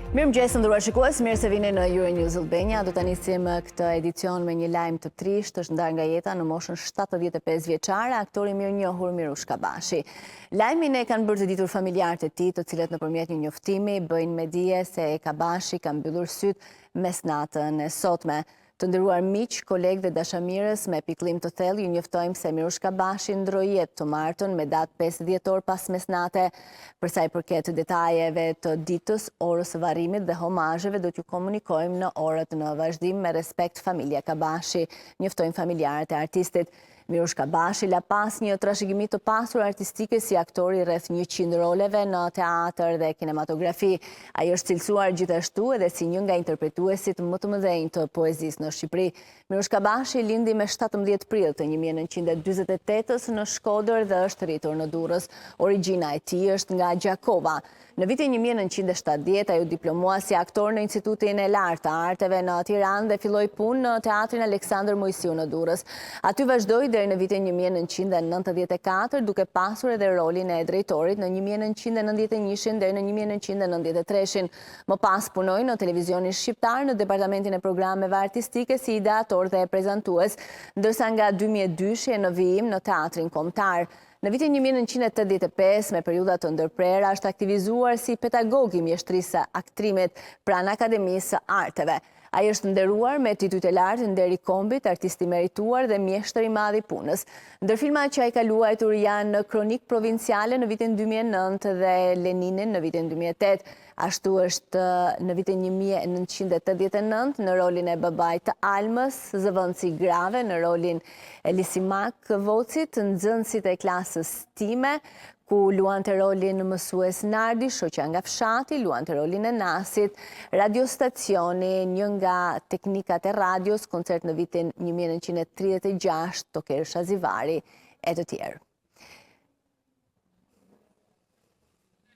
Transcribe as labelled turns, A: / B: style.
A: Mirëmëngjes nderuar shikues, mirë se vini në Euronews Albania. Do ta nisim këtë edicion me një lajm të trisht, është ndarë nga jeta në moshën 75 vjeçare aktori mirënjohur Mirush Kabashi. Lajmin e kanë bërë të ditur familjarët e tij, të cilët nëpërmjet një njoftimi bëjnë me dije se Kabashi ka mbyllur sytë mes natën e sotme. Të nderuar miq, kolegë dhe dashamirës, me pikëllim të thellë ju njoftojmë se Mirush Kabashi ndroi jetë të martën me datë 5 dhjetor pas mesnate. Për sa i përket detajeve të ditës, orës së varrimit dhe homazheve do t'ju komunikojmë në orët në vazhdim. Me respekt, familja Kabashi. Njoftojmë familjarët e artistit. Mirush Kabashi la pas një trashëgimi të pasur artistike si aktori rreth 100 roleve në teatr dhe kinematografi. Ai është cilësuar gjithashtu edhe si një nga interpretuesit më të mëdhenj të poezisë në Shqipëri. Mirush Kabashi lindi me 17 prill të 1948 në Shkodër dhe është rritur në Durrës. Origjina e tij është nga Gjakova. Në vitin 1970 ai u diplomua si aktor në Institutin e Lartë të Arteve në Tiranë dhe filloi punë në Teatrin Aleksandër Mojsiu në Durrës. Aty vazhdoi deri në vitin 1994 duke pasur edhe rolin e drejtorit në 1991 deri në 1993. Më pas punoi në televizionin shqiptar në departamentin e programeve artistike si ideator dhe prezantues, ndërsa nga 2002 në vijim në Teatrin Kombëtar. Në vitin 1985, me periudha të ndërprera, është aktivizuar si pedagog i mjeshtrisë së aktrimit pranë Akademisë së Arteve. Ai është nderuar me titull të lartë Nder i Kombit, artist i merituar dhe mjeshtër i madh i punës. Ndër filmat që ai ka luajtur janë Kronik Provinciale në vitin 2009 dhe Leninin në vitin 2008. Ashtu është në vitin 1989 në rolin e babait të Almës, zëvendësi grave në rolin e Lisimak Vocit, nxënësit e klasës time, ku luante rolin mësues Nardi, shoqja nga fshati, luante rolin e Nasit, radiostacioni, një nga teknikat e radios, koncert në vitin 1936, Toker Shazivari, e të tjerë.